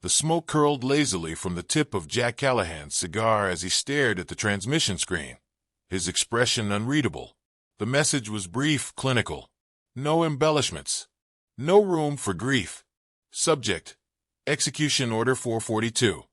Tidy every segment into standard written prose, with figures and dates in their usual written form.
The smoke curled lazily from the tip of Jack Callahan's cigar as he stared at the transmission screen, his expression unreadable. The message was brief, clinical. No embellishments. No room for grief. Subject: Execution Order 442.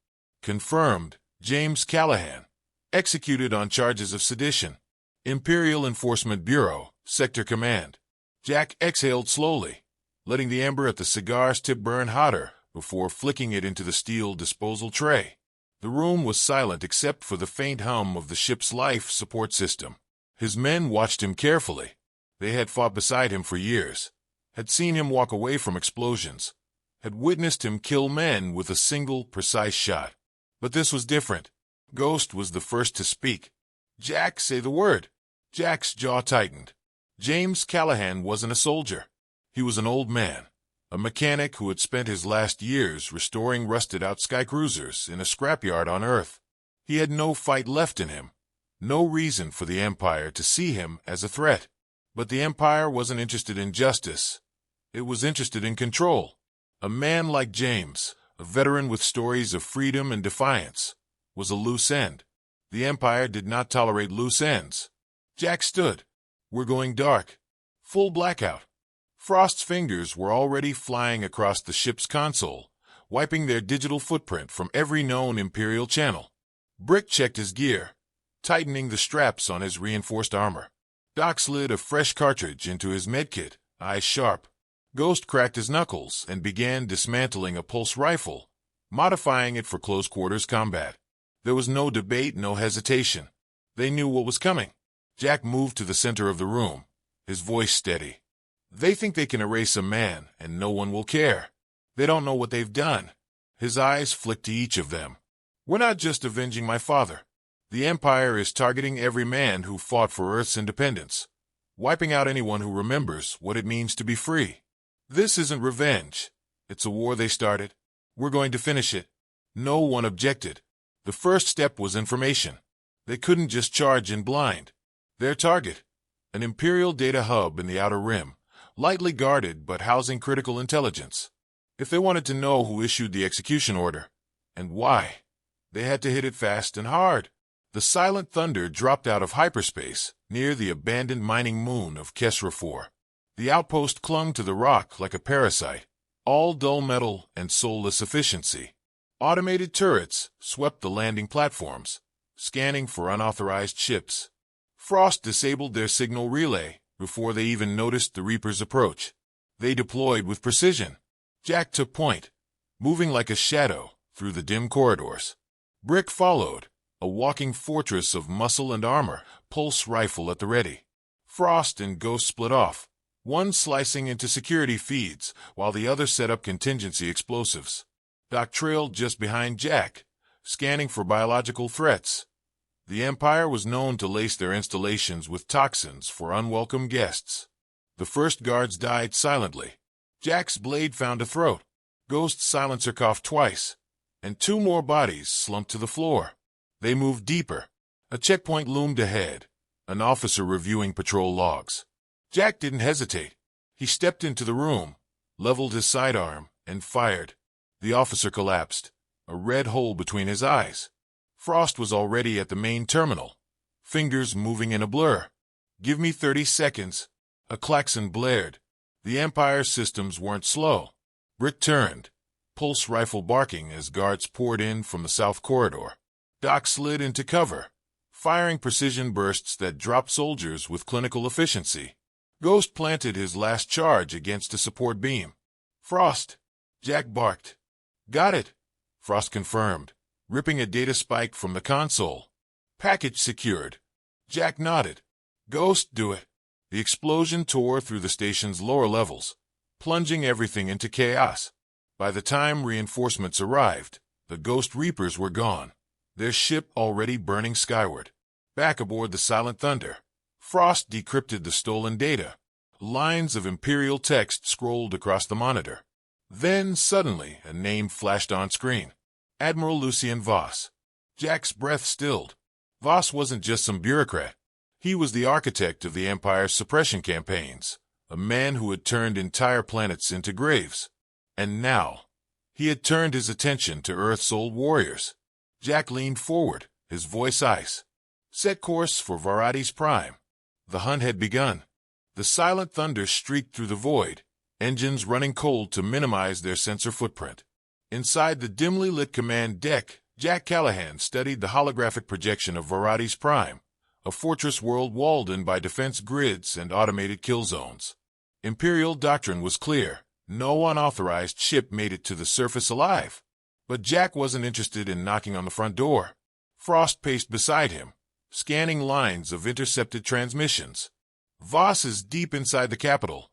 Confirmed, James Callahan. Executed on charges of sedition. Imperial Enforcement Bureau, Sector Command. Jack exhaled slowly, letting the ember at the cigar's tip burn hotter before flicking it into the steel disposal tray. The room was silent except for the faint hum of the ship's life support system. His men watched him carefully. They had fought beside him for years, had seen him walk away from explosions, had witnessed him kill men with a single, precise shot. But this was different. Ghost was the first to speak. "Jack, say the word." Jack's jaw tightened. James Callahan wasn't a soldier. He was an old man, a mechanic who had spent his last years restoring rusted-out skycruisers in a scrapyard on Earth. He had no fight left in him, no reason for the Empire to see him as a threat. But the Empire wasn't interested in justice. It was interested in control. A man like James, a veteran with stories of freedom and defiance, was a loose end. The Empire did not tolerate loose ends. Jack stood. "We're going dark." Full blackout. Frost's fingers were already flying across the ship's console, wiping their digital footprint from every known Imperial channel. Brick checked his gear, tightening the straps on his reinforced armor. Doc slid a fresh cartridge into his medkit, eyes sharp. Ghost cracked his knuckles and began dismantling a pulse rifle, modifying it for close-quarters combat. There was no debate, no hesitation. They knew what was coming. Jack moved to the center of the room, his voice steady. "They think they can erase a man, and no one will care. They don't know what they've done." His eyes flicked to each of them. "We're not just avenging my father. The Empire is targeting every man who fought for Earth's independence, wiping out anyone who remembers what it means to be free. This isn't revenge. It's a war they started. We're going to finish it." No one objected. The first step was information. They couldn't just charge in blind. Their target, an Imperial data hub in the Outer Rim, lightly guarded but housing critical intelligence. If they wanted to know who issued the execution order, and why, they had to hit it fast and hard. The silent thunder dropped out of hyperspace near the abandoned mining moon of Kesra 4. The outpost clung to the rock like a parasite, all dull metal and soulless efficiency. Automated turrets swept the landing platforms, scanning for unauthorized ships. Frost disabled their signal relay before they even noticed the Reaper's approach. They deployed with precision. Jack took point, moving like a shadow through the dim corridors. Brick followed, a walking fortress of muscle and armor, pulse rifle at the ready. Frost and Ghost split off, one slicing into security feeds while the other set up contingency explosives. Doc trailed just behind Jack, scanning for biological threats. The Empire was known to lace their installations with toxins for unwelcome guests. The first guards died silently. Jack's blade found a throat. Ghost's silencer coughed twice, and two more bodies slumped to the floor. They moved deeper. A checkpoint loomed ahead, an officer reviewing patrol logs. Jack didn't hesitate. He stepped into the room, leveled his sidearm, and fired. The officer collapsed, a red hole between his eyes. Frost was already at the main terminal, fingers moving in a blur. "Give me 30 seconds. A klaxon blared. The Empire's systems weren't slow. Brick turned, pulse rifle barking as guards poured in from the south corridor. Doc slid into cover, firing precision bursts that dropped soldiers with clinical efficiency. Ghost planted his last charge against a support beam. "Frost!" Jack barked. "Got it," Frost confirmed, ripping a data spike from the console. "Package secured." Jack nodded. "Ghost, do it." The explosion tore through the station's lower levels, plunging everything into chaos. By the time reinforcements arrived, the Ghost Reapers were gone, their ship already burning skyward. Back aboard the Silent Thunder, Frost decrypted the stolen data. Lines of Imperial text scrolled across the monitor. Then, suddenly, a name flashed on screen. Admiral Lucien Voss. Jack's breath stilled. Voss wasn't just some bureaucrat. He was the architect of the Empire's suppression campaigns, a man who had turned entire planets into graves. And now, He had turned his attention to Earth's old warriors. Jack leaned forward, his voice ice. Set course for Varades Prime. The hunt had begun. The silent thunder streaked through the void, engines running cold to minimize their sensor footprint. Inside the dimly lit command deck, Jack Callahan studied the holographic projection of Varades Prime, a fortress world walled in by defense grids and automated kill zones. Imperial doctrine was clear. No unauthorized ship made it to the surface alive. But Jack wasn't interested in knocking on the front door. Frost paced beside him, scanning lines of intercepted transmissions. Voss is deep inside the capital,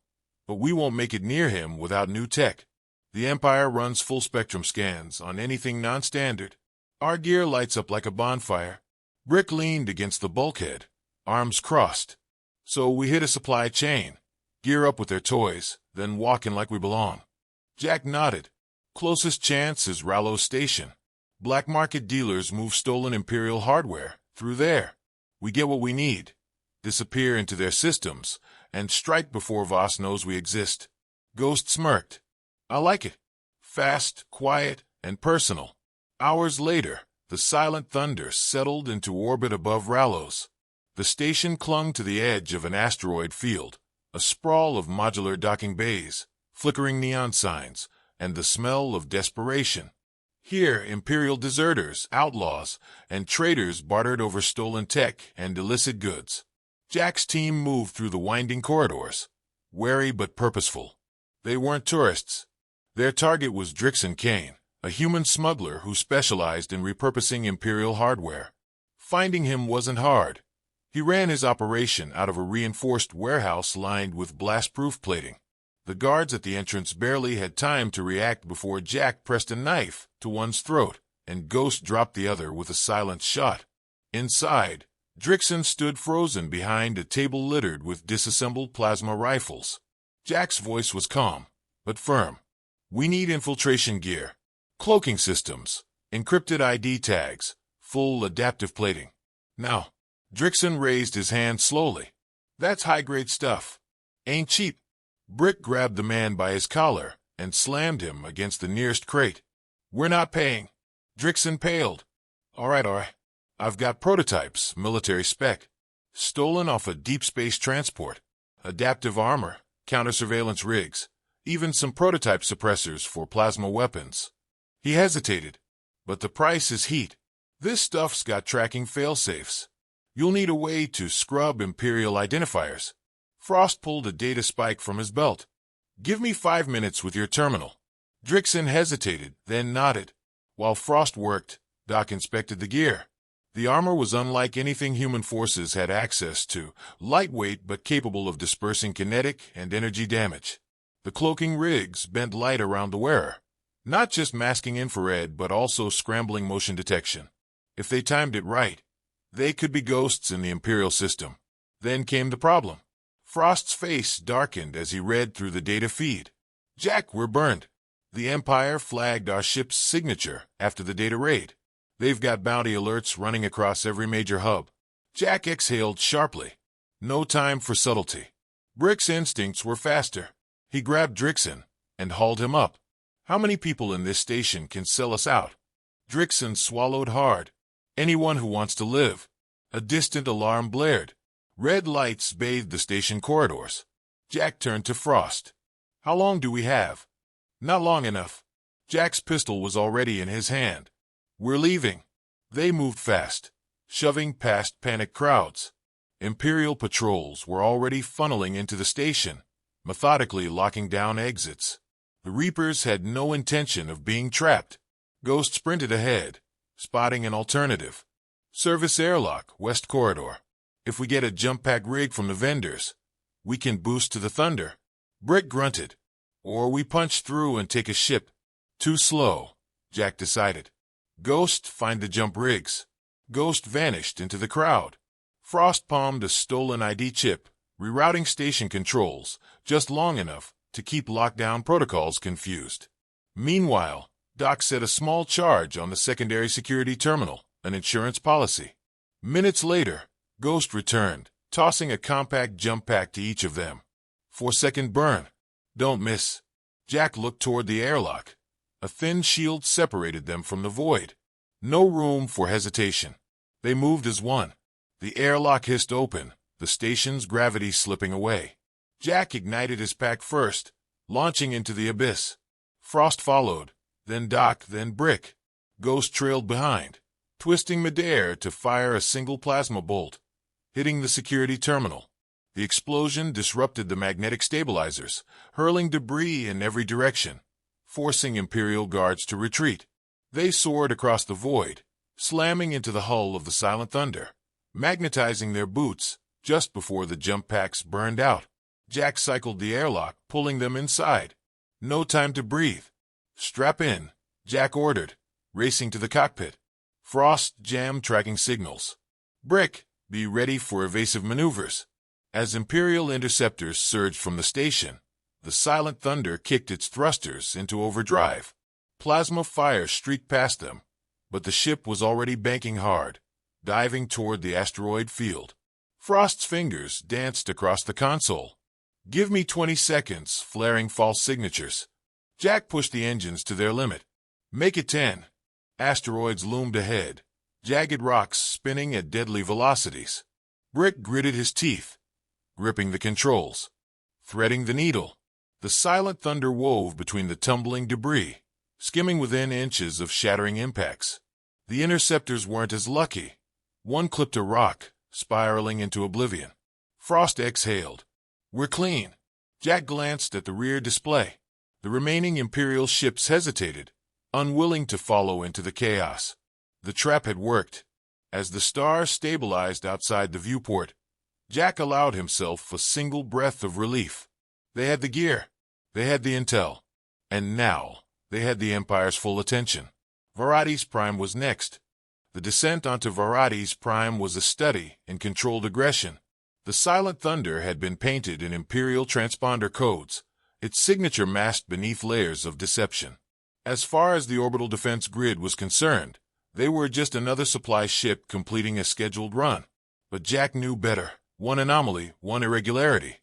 but we won't make it near him without new tech. The Empire runs full-spectrum scans on anything non-standard. Our gear lights up like a bonfire. Brick leaned against the bulkhead, arms crossed. So we hit a supply chain, gear up with their toys, then walk in like we belong. Jack nodded. Closest chance is Rallo Station. Black market dealers move stolen Imperial hardware through there. We get what we need, disappear into their systems, and strike before Voss knows we exist. Ghost smirked. I like it. Fast, quiet, and personal. Hours later, the silent thunder settled into orbit above Rallos. The station clung to the edge of an asteroid field, a sprawl of modular docking bays, flickering neon signs, and the smell of desperation. Here, Imperial deserters, outlaws, and traders bartered over stolen tech and illicit goods. Jack's team moved through the winding corridors, wary but purposeful. They weren't tourists. Their target was Drixon Kane, a human smuggler who specialized in repurposing Imperial hardware. Finding him wasn't hard. He ran his operation out of a reinforced warehouse lined with blast-proof plating. The guards at the entrance barely had time to react before Jack pressed a knife to one's throat, and Ghost dropped the other with a silent shot. Inside, Drixon stood frozen behind a table littered with disassembled plasma rifles. Jack's voice was calm, but firm. We need infiltration gear, cloaking systems, encrypted ID tags, full adaptive plating. Now, Drixon raised his hand slowly. That's high-grade stuff. Ain't cheap. Brick grabbed the man by his collar and slammed him against the nearest crate. We're not paying. Drixon paled. All right. I've got prototypes, military spec. Stolen off a deep space transport. Adaptive armor, counter-surveillance rigs, even some prototype suppressors for plasma weapons. He hesitated. But the price is heat. This stuff's got tracking failsafes. You'll need a way to scrub Imperial identifiers. Frost pulled a data spike from his belt. Give me 5 minutes with your terminal. Drixon hesitated, then nodded. While Frost worked, Doc inspected the gear. The armor was unlike anything human forces had access to, lightweight but capable of dispersing kinetic and energy damage. The cloaking rigs bent light around the wearer, not just masking infrared but also scrambling motion detection. If they timed it right, they could be ghosts in the Imperial system. Then came the problem. Frost's face darkened as he read through the data feed. Jack, we're burned. The Empire flagged our ship's signature after the data raid. They've got bounty alerts running across every major hub. Jack exhaled sharply. No time for subtlety. Brick's instincts were faster. He grabbed Drixon and hauled him up. How many people in this station can sell us out? Drixon swallowed hard. Anyone who wants to live. A distant alarm blared. Red lights bathed the station corridors. Jack turned to Frost. How long do we have? Not long enough. Jack's pistol was already in his hand. We're leaving. They moved fast, shoving past panicked crowds. Imperial patrols were already funneling into the station, methodically locking down exits. The Reapers had no intention of being trapped. Ghost sprinted ahead, spotting an alternative. Service airlock, West Corridor. If we get a jump pack rig from the vendors, we can boost to the thunder. Brick grunted. Or we punch through and take a ship. Too slow, Jack decided. Ghost, find the jump rigs. Ghost vanished into the crowd. Frost palmed a stolen ID chip, rerouting station controls just long enough to keep lockdown protocols confused. Meanwhile, Doc set a small charge on the secondary security terminal, an insurance policy. Minutes later, Ghost returned, tossing a compact jump pack to each of them. 4-second burn. Don't miss. Jack looked toward the airlock. A thin shield separated them from the void. No room for hesitation. They moved as one. The airlock hissed open, the station's gravity slipping away. Jack ignited his pack first, launching into the abyss. Frost followed, then Doc, then Brick. Ghost trailed behind, twisting midair to fire a single plasma bolt, hitting the security terminal. The explosion disrupted the magnetic stabilizers, hurling debris in every direction, forcing Imperial guards to retreat. They soared across the void, slamming into the hull of the Silent Thunder, magnetizing their boots just before the jump packs burned out. Jack cycled the airlock, pulling them inside. No time to breathe. Strap in, Jack ordered, racing to the cockpit. Frost jammed tracking signals. Brick, be ready for evasive maneuvers. As Imperial interceptors surged from the station, the Silent Thunder kicked its thrusters into overdrive. Plasma fire streaked past them, but the ship was already banking hard, diving toward the asteroid field. Frost's fingers danced across the console. Give me 20 seconds, flaring false signatures. Jack pushed the engines to their limit. Make it 10. Asteroids loomed ahead, jagged rocks spinning at deadly velocities. Brick gritted his teeth, gripping the controls, threading the needle. The Silent Thunder wove between the tumbling debris, skimming within inches of shattering impacts. The interceptors weren't as lucky. One clipped a rock, spiraling into oblivion. Frost exhaled. We're clean. Jack glanced at the rear display. The remaining Imperial ships hesitated, unwilling to follow into the chaos. The trap had worked. As the star stabilized outside the viewport, Jack allowed himself a single breath of relief. They had the gear. They had the intel. And now, they had the Empire's full attention. Varades Prime was next. The descent onto Varades Prime was a study in controlled aggression. The Silent Thunder had been painted in Imperial transponder codes, its signature masked beneath layers of deception. As far as the orbital defense grid was concerned, they were just another supply ship completing a scheduled run. But Jack knew better. One anomaly, one irregularity,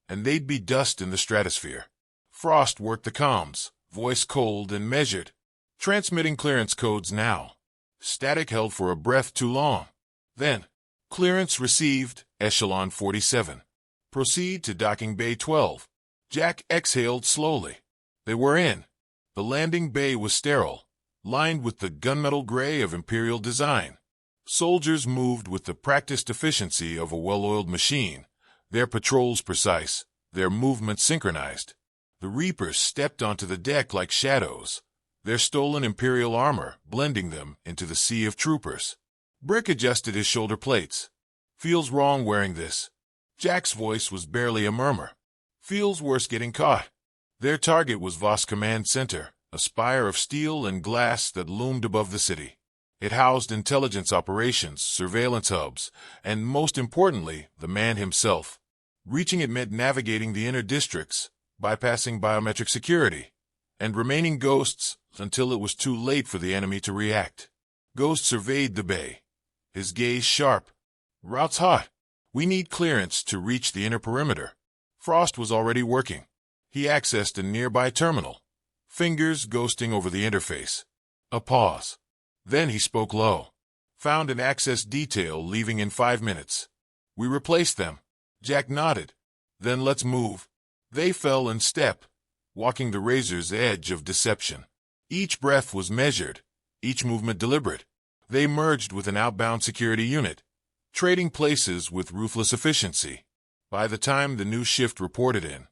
and they'd be dust in the stratosphere. Frost worked the comms, voice cold and measured. Transmitting clearance codes now. Static held for a breath too long. Then, clearance received, Echelon 47. Proceed to docking bay 12. Jack exhaled slowly. They were in. The landing bay was sterile, lined with the gunmetal gray of Imperial design. Soldiers moved with the practiced efficiency of a well-oiled machine, their patrols precise, their movements synchronized. The Reapers stepped onto the deck like shadows, their stolen Imperial armor blending them into the sea of troopers. Brick adjusted his shoulder plates. Feels wrong wearing this. Jack's voice was barely a murmur. Feels worse getting caught. Their target was Voss Command Center, a spire of steel and glass that loomed above the city. It housed intelligence operations, surveillance hubs, and most importantly, the man himself. Reaching it meant navigating the inner districts, bypassing biometric security, and remaining ghosts until it was too late for the enemy to react. Ghost surveyed the bay, his gaze sharp. Route's hot. We need clearance to reach the inner perimeter. Frost was already working. He accessed a nearby terminal, fingers ghosting over the interface. A pause. Then he spoke low. Found an access detail leaving in 5 minutes. We replaced them. Jack nodded. Then let's move. They fell in step, walking the razor's edge of deception. Each breath was measured, each movement deliberate. They merged with an outbound security unit, trading places with ruthless efficiency. By the time the new shift reported in,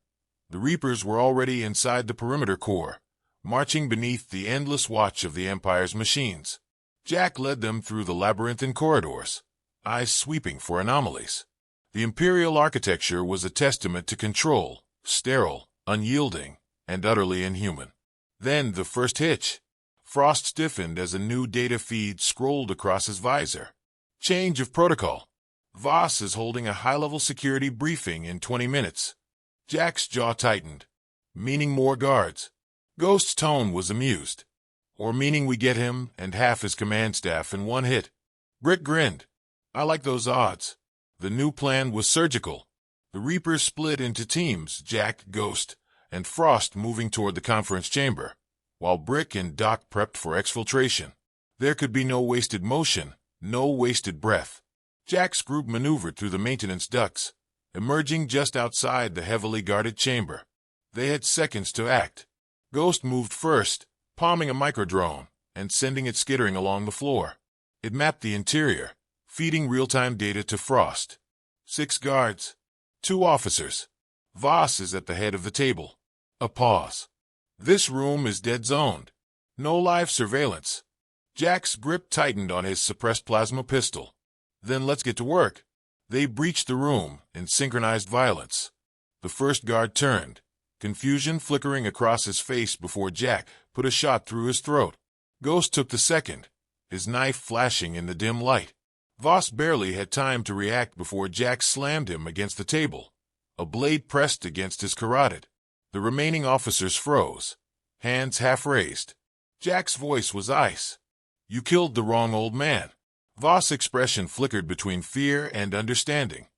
the Reapers were already inside the perimeter core, marching beneath the endless watch of the Empire's machines. Jack led them through the labyrinthine corridors, eyes sweeping for anomalies. The Imperial architecture was a testament to control, sterile, unyielding, and utterly inhuman. Then the first hitch. Frost stiffened as a new data feed scrolled across his visor. Change of protocol. Voss is holding a high-level security briefing in 20 minutes. Jack's jaw tightened. Meaning more guards. Ghost's tone was amused. Or meaning we get him and half his command staff in one hit. Brick grinned. I like those odds. The new plan was surgical. The Reapers split into teams, Jack, Ghost, and Frost moving toward the conference chamber. while Brick and Doc prepped for exfiltration. There could be no wasted motion, no wasted breath. Jack's group maneuvered through the maintenance ducts, emerging just outside the heavily guarded chamber. They had seconds to act. Ghost moved first, palming a microdrone and sending it skittering along the floor. It mapped the interior, feeding real-time data to Frost. 6 guards. 2 officers. Voss is at the head of the table. A pause. This room is dead-zoned. No live surveillance. Jack's grip tightened on his suppressed plasma pistol. Then let's get to work. They breached the room in synchronized violence. The first guard turned, confusion flickering across his face before Jack put a shot through his throat. Ghost took the second, his knife flashing in the dim light. Voss barely had time to react before Jack slammed him against the table. A blade pressed against his carotid. The remaining officers froze, hands half raised. Jack's voice was ice. "You killed the wrong old man." Voss' expression flickered between fear and understanding.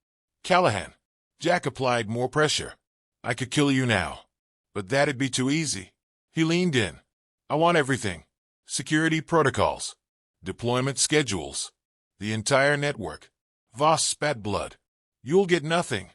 "Callahan." Jack applied more pressure. "I could kill you now. But that'd be too easy." He leaned in. "I want everything. Security protocols. Deployment schedules. The entire network." Voss spat blood. "You'll get nothing."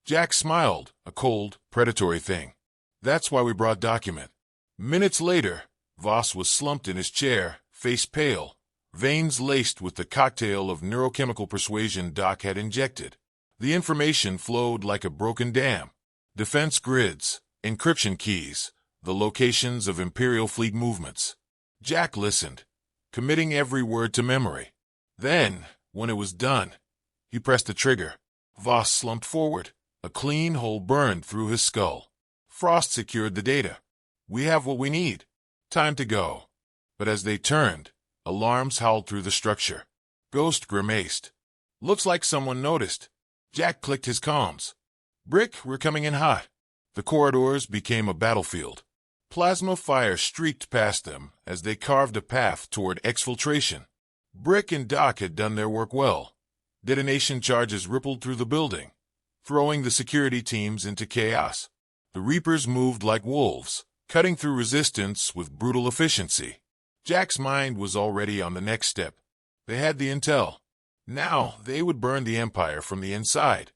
Jack smiled, a cold, predatory thing. "That's why we brought document." Minutes later, Voss was slumped in his chair, face pale, veins laced with the cocktail of neurochemical persuasion Doc had injected. The information flowed like a broken dam. Defense grids, encryption keys, the locations of Imperial fleet movements. Jack listened, committing every word to memory. Then, when it was done, he pressed the trigger. Voss slumped forward. A clean hole burned through his skull. Frost secured the data. "We have what we need. Time to go." But as they turned, alarms howled through the structure. Ghost grimaced. "Looks like someone noticed." Jack clicked his comms. "Brick, we're coming in hot." The corridors became a battlefield. Plasma fire streaked past them as they carved a path toward exfiltration. Brick and Doc had done their work well. Detonation charges rippled through the building, throwing the security teams into chaos. The Reapers moved like wolves, cutting through resistance with brutal efficiency. Jack's mind was already on the next step. They had the intel. Now they would burn the Empire from the inside.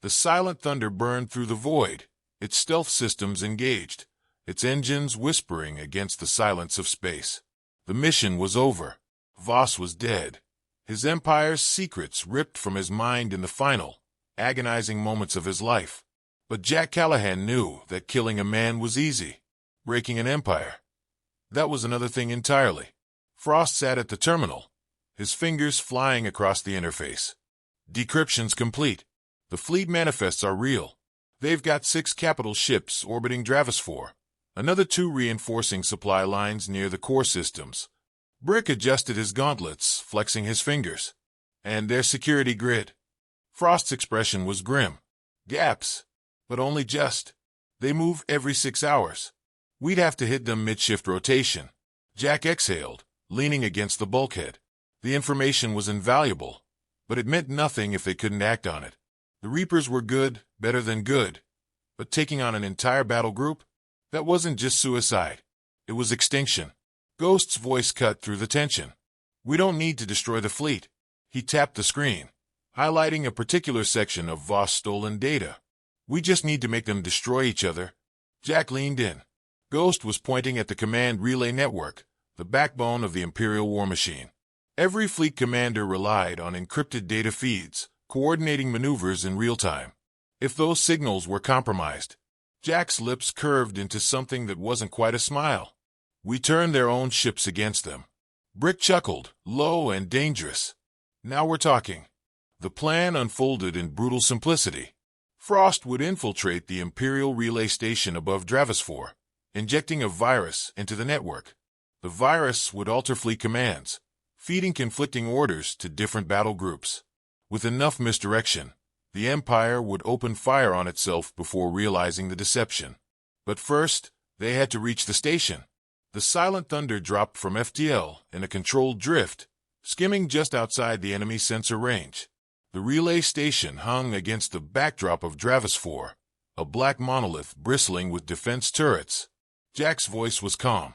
The silent thunder burned through the void, its stealth systems engaged, its engines whispering against the silence of space. The mission was over. Voss was dead. His Empire's secrets ripped from his mind in the final, agonizing moments of his life. But Jack Callahan knew that killing a man was easy. Breaking an empire, that was another thing entirely. Frost sat at the terminal, his fingers flying across the interface. "Decryption's complete. The fleet manifests are real. They've got 6 capital ships orbiting Dravis 4, another 2 reinforcing supply lines near the core systems." Brick adjusted his gauntlets, flexing his fingers. "And their security grid." Frost's expression was grim. "Gaps. But only just. They move every 6 hours. We'd have to hit them mid-shift rotation." Jack exhaled, leaning against the bulkhead. The information was invaluable, but it meant nothing if they couldn't act on it. The Reapers were good, better than good. But taking on an entire battle group? That wasn't just suicide. It was extinction. Ghost's voice cut through the tension. "We don't need to destroy the fleet." He tapped the screen, highlighting a particular section of Voss' stolen data. "We just need to make them destroy each other." Jack leaned in. Ghost was pointing at the command relay network, the backbone of the Imperial war machine. Every fleet commander relied on encrypted data feeds, coordinating maneuvers in real time. If those signals were compromised, Jack's lips curved into something that wasn't quite a smile. "We turned their own ships against them." Brick chuckled, low and dangerous. "Now we're talking." The plan unfolded in brutal simplicity. Frost would infiltrate the Imperial relay station above Dravis 4, injecting a virus into the network. The virus would alter fleet commands, feeding conflicting orders to different battle groups. With enough misdirection, the Empire would open fire on itself before realizing the deception. But first, they had to reach the station. The silent thunder dropped from FTL in a controlled drift, skimming just outside the enemy sensor range. The relay station hung against the backdrop of Dravis 4, a black monolith bristling with defense turrets. Jack's voice was calm.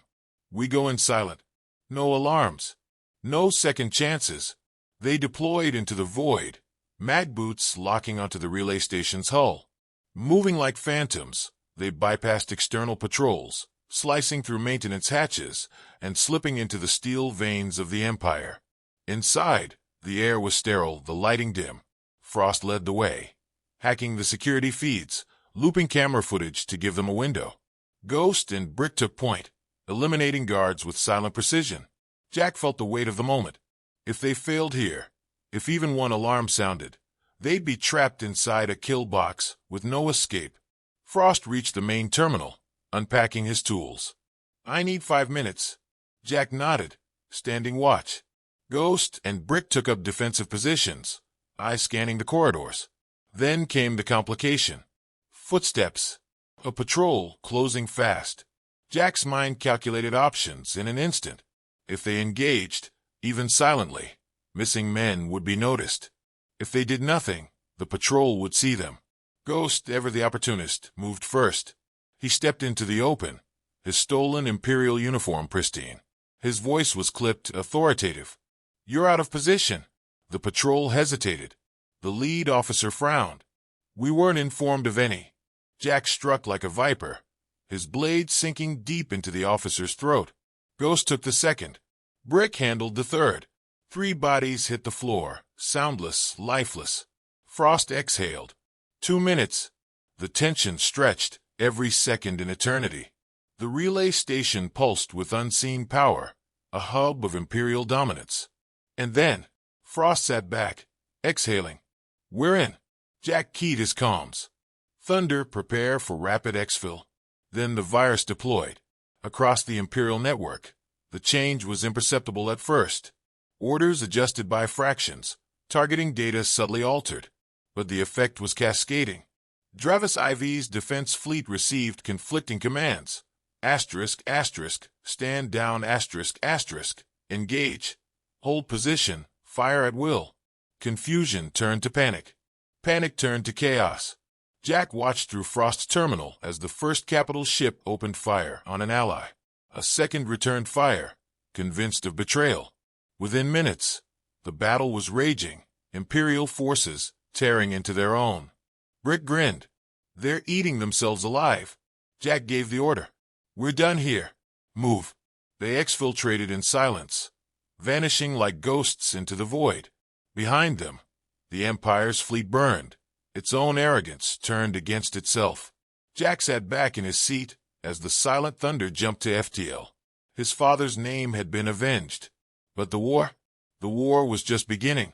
We go in silent. No alarms. No second chances. They deployed into the void, mag boots locking onto the relay station's hull. Moving like phantoms, they bypassed external patrols, slicing through maintenance hatches and slipping into the steel veins of the Empire. Inside, the air was sterile, the lighting dim. Frost led the way, hacking the security feeds, looping camera footage to give them a window. Ghost and Brick took point, eliminating guards with silent precision. Jack felt the weight of the moment. If they failed here, if even one alarm sounded, they'd be trapped inside a kill box with no escape. Frost reached the main terminal, unpacking his tools. I need 5 minutes. Jack nodded, standing watch. Ghost and Brick took up defensive positions, eyes scanning the corridors. Then came the complication. Footsteps. A patrol closing fast. Jack's mind calculated options in an instant. If they engaged, even silently, missing men would be noticed. If they did nothing, the patrol would see them. Ghost, ever the opportunist, moved first. He stepped into the open, his stolen Imperial uniform pristine. His voice was clipped, authoritative. You're out of position. The patrol hesitated. The lead officer frowned. We weren't informed of any. Jack struck like a viper, his blade sinking deep into the officer's throat. Ghost took the second. Brick handled the third. 3 bodies hit the floor, soundless, lifeless. Frost exhaled. 2 minutes. The tension stretched, every second an eternity. The relay station pulsed with unseen power, a hub of Imperial dominance. And then, Frost sat back, exhaling. We're in. Jack keyed his comms. Thunder, prepare for rapid exfil. Then the virus deployed. Across the Imperial network, the change was imperceptible at first. Orders adjusted by fractions, targeting data subtly altered. But the effect was cascading. Dravis IV's defense fleet received conflicting commands. Asterisk, asterisk, stand down, asterisk, asterisk, engage. Hold position, fire at will. Confusion turned to panic. Panic turned to chaos. Jack watched through Frost's terminal as the first capital ship opened fire on an ally. A second returned fire, convinced of betrayal. Within minutes, the battle was raging, Imperial forces tearing into their own. Brick grinned. They're eating themselves alive. Jack gave the order. We're done here. Move. They exfiltrated in silence, vanishing like ghosts into the void. Behind them, the Empire's fleet burned, its own arrogance turned against itself. Jack sat back in his seat as the silent thunder jumped to FTL. His father's name had been avenged. But the war was just beginning.